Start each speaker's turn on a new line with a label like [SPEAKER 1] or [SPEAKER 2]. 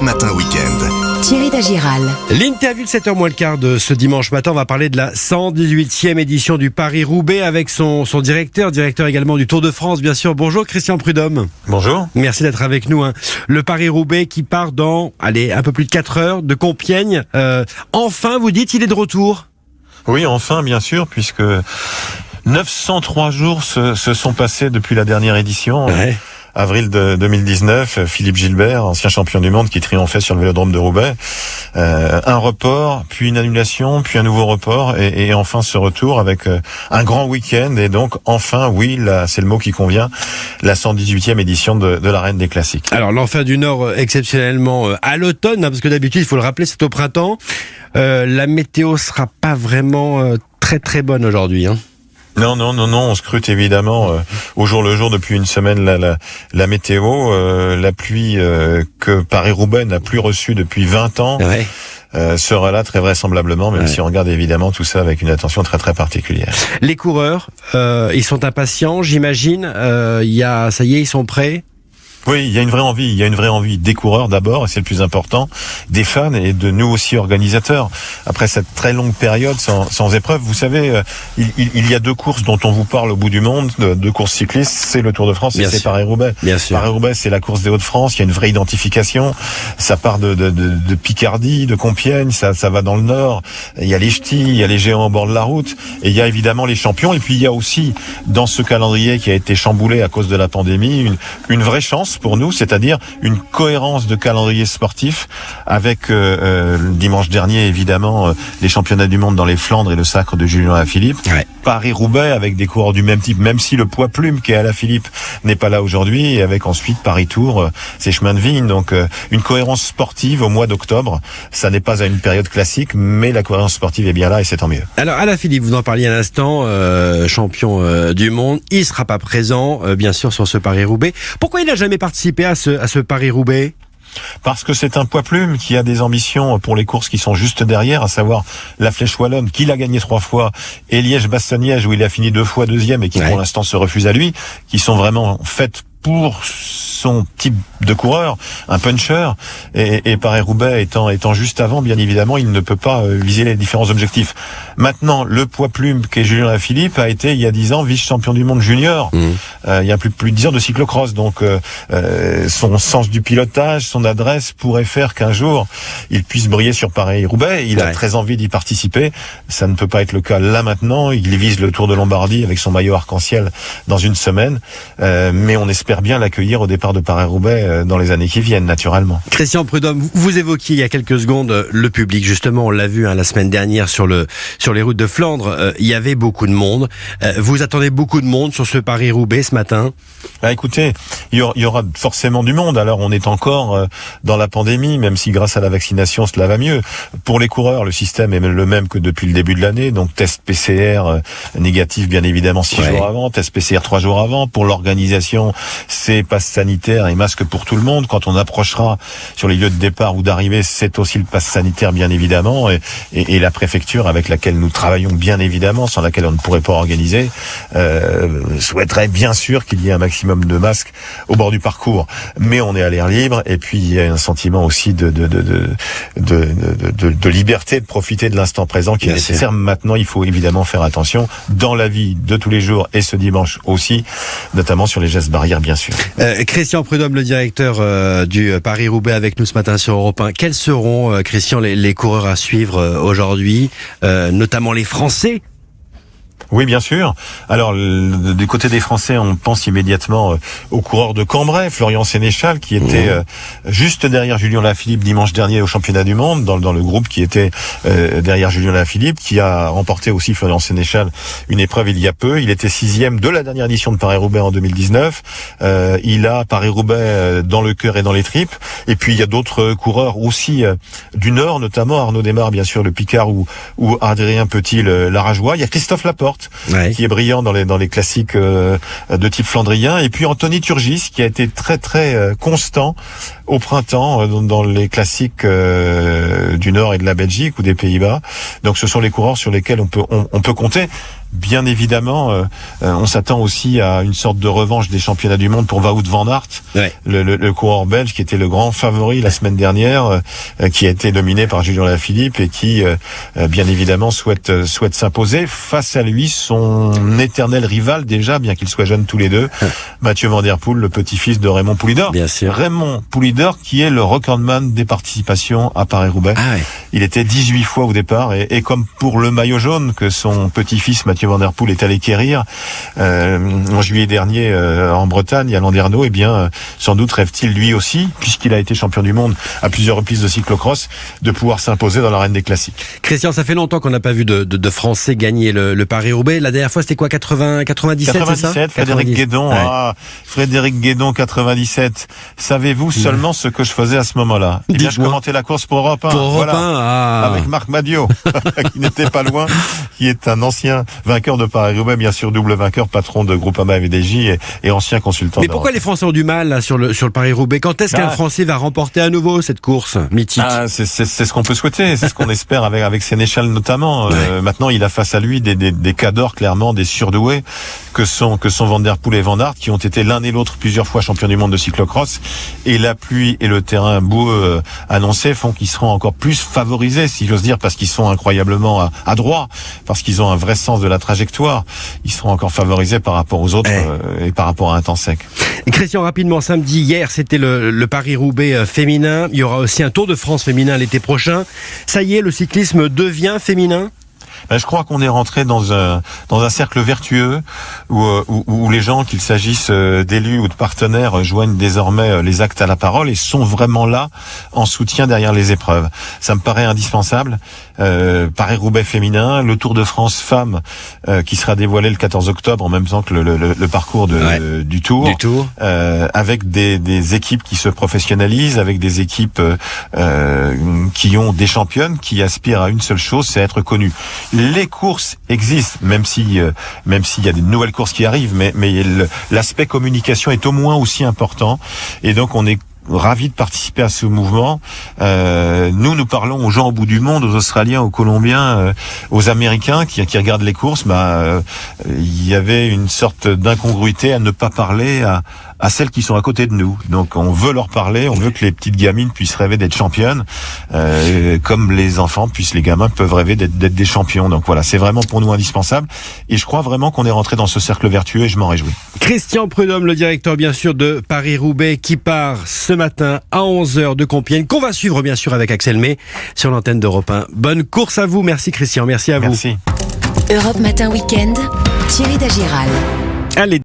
[SPEAKER 1] Europe Matin Week-end.
[SPEAKER 2] Thierry Dagiral.
[SPEAKER 3] L'interview de 7h moins le quart de ce dimanche matin, on va parler de la 118e édition du Paris-Roubaix avec son directeur également du Tour de France, bien sûr. Bonjour Christian Prudhomme.
[SPEAKER 4] Bonjour.
[SPEAKER 3] Merci d'être avec nous. Le Paris-Roubaix qui part dans, un peu plus de 4 heures de Compiègne. Enfin, vous dites, il est de retour.
[SPEAKER 4] Oui, enfin, bien sûr, puisque 903 jours se sont passés depuis la dernière édition.
[SPEAKER 3] Ouais.
[SPEAKER 4] Avril de 2019, Philippe Gilbert, ancien champion du monde qui triomphait sur le Vélodrome de Roubaix. Un report, puis une annulation, puis un nouveau report, et enfin ce retour avec un grand week-end. Et donc, enfin, oui, là, c'est le mot qui convient, la 118e édition de l'Arène des Classiques.
[SPEAKER 3] Alors, l'Enfer du Nord, exceptionnellement à l'automne, parce que d'habitude, il faut le rappeler, c'est au printemps. La météo sera pas vraiment très très bonne aujourd'hui, hein.
[SPEAKER 4] Non, on scrute évidemment au jour le jour depuis une semaine la météo, la pluie que Paris-Roubaix n'a plus reçue depuis 20 ans.
[SPEAKER 3] Ouais.
[SPEAKER 4] Sera là très vraisemblablement, même si on regarde évidemment tout ça avec une attention très très particulière.
[SPEAKER 3] Les coureurs, ils sont impatients, j'imagine. Ça y est, ils sont prêts.
[SPEAKER 4] Oui, il y a une vraie envie des coureurs d'abord, et c'est le plus important, des fans et de nous aussi organisateurs. Après cette très longue période sans épreuve, vous savez, il y a deux courses dont on vous parle au bout du monde, deux courses cyclistes, c'est le Tour de France et c'est Paris-Roubaix. Paris-Roubaix, c'est la course des Hauts-de-France, il y a une vraie identification, ça part de Picardie, de Compiègne, ça va dans le nord, il y a les ch'tis, il y a les géants au bord de la route, et il y a évidemment les champions, et puis il y a aussi, dans ce calendrier qui a été chamboulé à cause de la pandémie, une vraie chance pour nous, c'est-à-dire une cohérence de calendrier sportif avec dimanche dernier évidemment les championnats du monde dans les Flandres et le sacre de Julien Alaphilippe. Ouais. Paris-Roubaix avec des coureurs du même type, même si le poids plume qui est Alaphilippe n'est pas là aujourd'hui, et avec ensuite Paris-Tour, ses chemins de vigne. Donc une cohérence sportive au mois d'octobre, ça n'est pas à une période classique, mais la cohérence sportive est bien là et c'est tant mieux.
[SPEAKER 3] Alors Alaphilippe, vous en parliez à l'instant, champion du monde, il sera pas présent bien sûr sur ce Paris-Roubaix. Pourquoi il n'a jamais participé à ce Paris-Roubaix?
[SPEAKER 4] Parce que c'est un poids plume qui a des ambitions pour les courses qui sont juste derrière, à savoir la Flèche Wallonne, qu'il a gagné 3 fois, et Liège-Bastogne-Liège, où il a fini 2 fois deuxième et qui pour l'instant se refuse à lui, qui sont vraiment faites pour son type de coureur, un puncher, et Paris-Roubaix étant juste avant, bien évidemment, il ne peut pas viser les différents objectifs. Maintenant, le poids plume qu'est Julien Alaphilippe a été, il y a 10 ans, vice-champion du monde junior. Il y a plus de 10 ans de cyclocross, donc son sens du pilotage, son adresse pourrait faire qu'un jour, il puisse briller sur Paris-Roubaix. Il a très envie d'y participer. Ça ne peut pas être le cas là maintenant. Il vise le Tour de Lombardie avec son maillot arc-en-ciel dans une semaine, mais on espère bien l'accueillir au départ de Paris-Roubaix dans les années qui viennent, naturellement.
[SPEAKER 3] Christian Prudhomme, vous évoquiez il y a quelques secondes le public. Justement, on l'a vu la semaine dernière sur les routes de Flandre. Il y avait beaucoup de monde. Vous attendez beaucoup de monde sur ce Paris-Roubaix ce matin?
[SPEAKER 4] Écoutez, il y aura forcément du monde. Alors, on est encore dans la pandémie, même si grâce à la vaccination, cela va mieux. Pour les coureurs, le système est le même que depuis le début de l'année. Donc, test PCR négatif, bien évidemment, 6 jours avant. Test PCR 3 jours avant. Pour l'organisation, c'est passe sanitaire et masque pour tout le monde. Quand on approchera sur les lieux de départ ou d'arrivée, c'est aussi le passe sanitaire, bien évidemment, et la préfecture avec laquelle nous travaillons, bien évidemment, sans laquelle on ne pourrait pas organiser, souhaiterait bien sûr qu'il y ait un maximum de masques au bord du parcours. Mais on est à l'air libre, et puis il y a un sentiment aussi de liberté, de profiter de l'instant présent qui est nécessaire. Maintenant, il faut évidemment faire attention dans la vie de tous les jours et ce dimanche aussi, notamment sur les gestes barrières, bien sûr.
[SPEAKER 3] Christian Prudhomme, le directeur du Paris-Roubaix, avec nous ce matin sur Europe 1. Quels seront, Christian, les coureurs à suivre aujourd'hui, notamment les Français?
[SPEAKER 4] Oui, bien sûr. Alors, du côté des Français, on pense immédiatement au coureur de Cambrai, Florian Sénéchal, qui était juste derrière Julien Alaphilippe dimanche dernier au championnat du monde, dans le groupe qui était derrière Julien Alaphilippe, qui a remporté aussi, Florian Sénéchal, une épreuve il y a peu. Il était 6e de la dernière édition de Paris-Roubaix en 2019. Il a Paris-Roubaix dans le cœur et dans les tripes. Et puis, il y a d'autres coureurs aussi du Nord, notamment Arnaud Démare, bien sûr, le Picard, ou Adrien Petit, l'Arageois. Il y a Christophe Laporte, qui est brillant dans les classiques de type flandrien, et puis Anthony Turgis, qui a été très très constant au printemps dans les classiques du Nord et de la Belgique ou des Pays-Bas. Donc ce sont les coureurs sur lesquels on peut compter. Bien évidemment, on s'attend aussi à une sorte de revanche des championnats du monde pour Wout van Aert,
[SPEAKER 3] Ouais.
[SPEAKER 4] le coureur belge qui était le grand favori la semaine dernière, qui a été dominé par Julien Alaphilippe et qui, bien évidemment, souhaite s'imposer. Face à lui, son éternel rival déjà, bien qu'ils soient jeunes tous les deux, Mathieu Van Der Poel, le petit-fils de Raymond Poulidor.
[SPEAKER 3] Bien sûr.
[SPEAKER 4] Raymond Poulidor qui est le recordman des participations à Paris-Roubaix.
[SPEAKER 3] Ah ouais.
[SPEAKER 4] Il était 18 fois au départ et comme pour le maillot jaune que son petit-fils Mathieu Van Der Poel est allé quérir en juillet dernier en Bretagne à Landerneau, eh bien sans doute rêve-t-il lui aussi, puisqu'il a été champion du monde à plusieurs reprises de cyclocross, de pouvoir s'imposer dans l'arène des classiques.
[SPEAKER 3] Christian, ça fait longtemps qu'on n'a pas vu de Français gagner le Paris-Roubaix. La dernière fois, c'était quoi, 97, c'est ça?
[SPEAKER 4] 97, Frédéric
[SPEAKER 3] 90.
[SPEAKER 4] Guédon,
[SPEAKER 3] Ouais.
[SPEAKER 4] Frédéric Guédon 97. Savez-vous seulement ce que je faisais à ce moment-là? Eh bien, je
[SPEAKER 3] Dites-moi.
[SPEAKER 4] commentais la course pour Europe 1.
[SPEAKER 3] Pour Europe
[SPEAKER 4] Voilà.
[SPEAKER 3] 1, ah.
[SPEAKER 4] Avec Marc Madiot, qui n'était pas loin, qui est un ancien vainqueur de Paris-Roubaix, bien sûr double vainqueur, patron de Groupama FDJ et ancien consultant.
[SPEAKER 3] Mais
[SPEAKER 4] d'Europe.
[SPEAKER 3] pourquoi les Français ont du mal là, sur le Paris-Roubaix? Quand est-ce qu'un
[SPEAKER 4] Ah.
[SPEAKER 3] Français va remporter à nouveau cette course mythique?
[SPEAKER 4] C'est ce qu'on peut souhaiter, c'est ce qu'on espère avec Sénéchal notamment. Maintenant, il a face à lui des cadors, clairement, des surdoués que sont Van Der Poel et Van Aert, qui ont été l'un et l'autre plusieurs fois champions du monde de cyclocross. Et la pluie et le terrain boueux annoncés font qu'ils seront encore plus favorisés, si j'ose dire, parce qu'ils sont incroyablement à droit, parce qu'ils ont un vrai sens de la trajectoire. Ils seront encore favorisés par rapport aux autres et par rapport à un temps sec.
[SPEAKER 3] Christian, rapidement, samedi, hier, c'était le Paris-Roubaix féminin. Il y aura aussi un Tour de France féminin l'été prochain. Ça y est, le cyclisme devient féminin?
[SPEAKER 4] Je crois qu'on est rentré dans un cercle vertueux où les gens, qu'il s'agisse d'élus ou de partenaires, joignent désormais les actes à la parole et sont vraiment là en soutien derrière les épreuves. Ça me paraît indispensable. Paris-Roubaix féminin, le Tour de France femmes qui sera dévoilé le 14 octobre en même temps que le parcours du Tour.
[SPEAKER 3] Du Tour.
[SPEAKER 4] Avec des équipes qui se professionnalisent, avec des équipes qui ont des championnes qui aspirent à une seule chose, c'est être connues. Les courses existent, même s'il y a des nouvelles courses qui arrivent, mais l'aspect communication est au moins aussi important. Et donc on est ravis de participer à ce mouvement. Nous parlons aux gens au bout du monde, aux Australiens, aux Colombiens, aux Américains qui regardent les courses. Il y avait une sorte d'incongruité à ne pas parler à celles qui sont à côté de nous. Donc on veut leur parler, on veut que les petites gamines puissent rêver d'être championnes, comme les enfants les gamins peuvent rêver d'être des champions. Donc voilà, c'est vraiment pour nous indispensable. Et je crois vraiment qu'on est rentré dans ce cercle vertueux et je m'en réjouis.
[SPEAKER 3] Christian Prudhomme, le directeur bien sûr de Paris-Roubaix, qui part ce matin à 11h de Compiègne, qu'on va suivre bien sûr avec Axel May sur l'antenne d'Europe 1. Bonne course à vous, merci Christian, merci à vous.
[SPEAKER 4] Merci.
[SPEAKER 1] Europe Matin Week-end, Thierry Dagiral.
[SPEAKER 3] Allez.